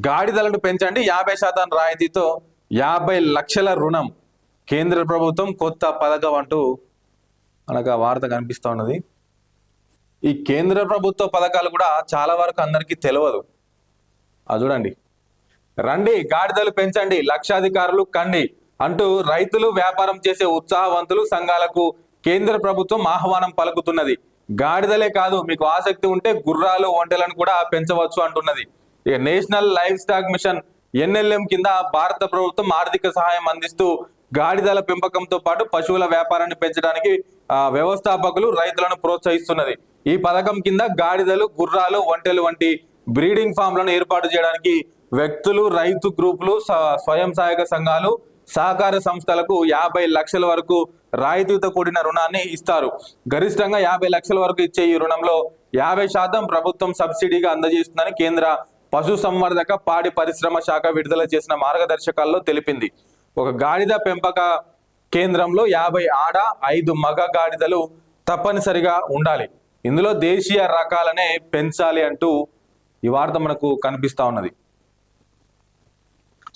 గాడిదలను పెంచండి 50% రాయితీతో 50 లక్షల రుణం. కేంద్ర ప్రభుత్వం కొత్త పథకం అంటూ మనకు ఆ వార్త కనిపిస్తూ ఉన్నది. ఈ కేంద్ర ప్రభుత్వ పథకాలు కూడా చాలా వరకు అందరికీ తెలియదు. అది చూడండి, రండి గాడిదలు పెంచండి లక్షాధికారులు కండి అంటూ రైతులు వ్యాపారం చేసే ఉత్సాహవంతులు సంఘాలకు కేంద్ర ప్రభుత్వం ఆహ్వానం పలుకుతున్నది. గాడిదలే కాదు, మీకు ఆసక్తి ఉంటే గుర్రాలు ఒంటెలను కూడా పెంచవచ్చు అంటున్నది. ఇక national livestock mission NLM కింద భారత ప్రభుత్వం ఆర్థిక సహాయం అందిస్తూ గాడిదల పెంపకంతో పాటు పశువుల వ్యాపారాన్ని పెంచడానికి వ్యవస్థాపకులు రైతులను ప్రోత్సహిస్తున్నది. ఈ పథకం కింద గాడిదలు, గుర్రాలు, ఒంటెలు వంటి బ్రీడింగ్ ఫామ్లను ఏర్పాటు చేయడానికి వ్యక్తులు, రైతు గ్రూపులు, స్వయం సహాయక సంఘాలు, సహకార సంస్థలకు 50 లక్షల వరకు రాయితీతో కూడిన రుణాన్ని ఇస్తారు. గరిష్టంగా 50 లక్షల వరకు ఇచ్చే ఈ రుణంలో 50% ప్రభుత్వం సబ్సిడీగా అందజేస్తుందని కేంద్ర పశు సంవర్ధక పాడి పరిశ్రమ శాఖ విడుదల చేసిన మార్గదర్శకాల్లో తెలిపింది. ఒక గాడిద పెంపక కేంద్రంలో 50 ఆడ 5 మగ గాడిదలు తప్పనిసరిగా ఉండాలి. ఇందులో దేశీయ రకాలనే పెంచాలి అంటూ ఈ వార్త మనకు కనిపిస్తా ఉన్నది.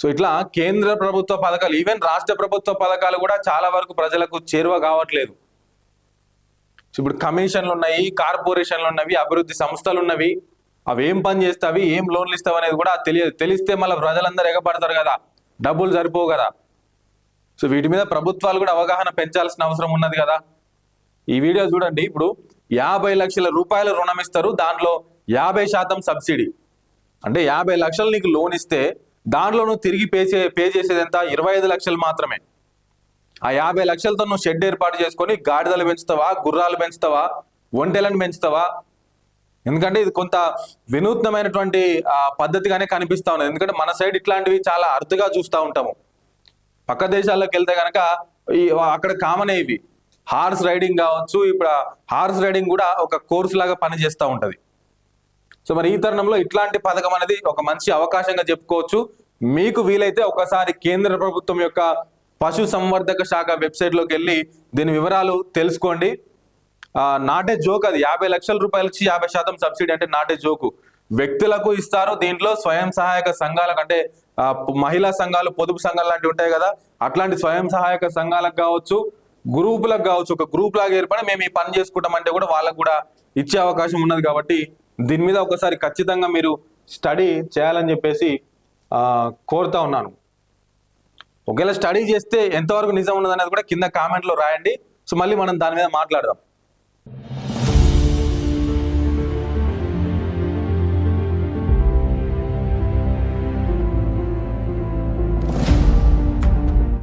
సో ఇట్లా కేంద్ర ప్రభుత్వ పథకాలు, ఈవెన్ రాష్ట్ర ప్రభుత్వ పథకాలు కూడా చాలా వరకు ప్రజలకు చేరువ కావట్లేదు. ఇప్పుడు కమిషన్లు ఉన్నాయి, కార్పొరేషన్లు ఉన్నవి, అభివృద్ధి సంస్థలు ఉన్నవి. అవి ఏం పని చేస్తావి, ఏం లోన్లు ఇస్తావు అనేది కూడా తెలియదు. తెలిస్తే మళ్ళీ ప్రజలందరూ ఎగపడతారు కదా, డబ్బులు సరిపోవు కదా. సో వీటి మీద ప్రభుత్వాలు కూడా అవగాహన పెంచాల్సిన అవసరం ఉన్నది కదా. ఈ వీడియో చూడండి. ఇప్పుడు 50 లక్షల రూపాయలు రుణం ఇస్తారు, దాంట్లో 50% సబ్సిడీ. అంటే 50 లక్షలు నీకు లోన్ ఇస్తే దాంట్లో నువ్వు తిరిగి పే చేసేది ఎంత? 25 లక్షలు మాత్రమే. ఆ 50 లక్షలతో నువ్వు షెడ్ ఏర్పాటు చేసుకొని గాడిదలు పెంచుతావా, గుర్రాలు పెంచుతావా, ఒంటెలను పెంచుతావా? ఎందుకంటే ఇది కొంత వినూత్నమైనటువంటి పద్ధతిగానే కనిపిస్తా ఉన్నది. ఎందుకంటే మన సైడ్ ఇట్లాంటివి చాలా అరుదుగా చూస్తూ ఉంటాము. పక్క దేశాల్లోకి వెళ్తే కనుక అక్కడ కామన్ ఇవి హార్స్ రైడింగ్ కావచ్చు. ఇప్పుడు హార్స్ రైడింగ్ కూడా ఒక కోర్సు లాగా పనిచేస్తూ ఉంటది. సో మరి ఈ తరుణంలో ఇట్లాంటి పథకం అనేది ఒక మంచి అవకాశంగా చెప్పుకోవచ్చు. మీకు వీలైతే ఒకసారి కేంద్ర ప్రభుత్వం యొక్క పశు సంవర్ధక శాఖ వెబ్సైట్లోకి వెళ్ళి దీని వివరాలు తెలుసుకోండి. నాటే జోక్ అది. 50 లక్షల రూపాయలు ఇచ్చి 50% సబ్సిడీ అంటే నాటే జోకు. వ్యక్తులకు ఇస్తారు. దీంట్లో స్వయం సహాయక సంఘాలకు, అంటే మహిళా సంఘాలు, పొదుపు సంఘాలు లాంటివి ఉంటాయి కదా, అట్లాంటి స్వయం సహాయక సంఘాలకు కావచ్చు, గ్రూపులకు కావచ్చు, ఒక గ్రూప్ లాగా ఏర్పడి మేము ఈ పని చేసుకుంటామంటే కూడా వాళ్ళకు కూడా ఇచ్చే అవకాశం ఉన్నది. కాబట్టి దీని మీద ఒకసారి ఖచ్చితంగా మీరు స్టడీ చేయాలని చెప్పేసి కోరుతా ఉన్నాను. ఒకవేళ స్టడీ చేస్తే ఎంతవరకు నిజం ఉన్నది అనేది కూడా కింద కామెంట్లో రాయండి. సో మళ్ళీ మనం దాని మీద మాట్లాడదాం.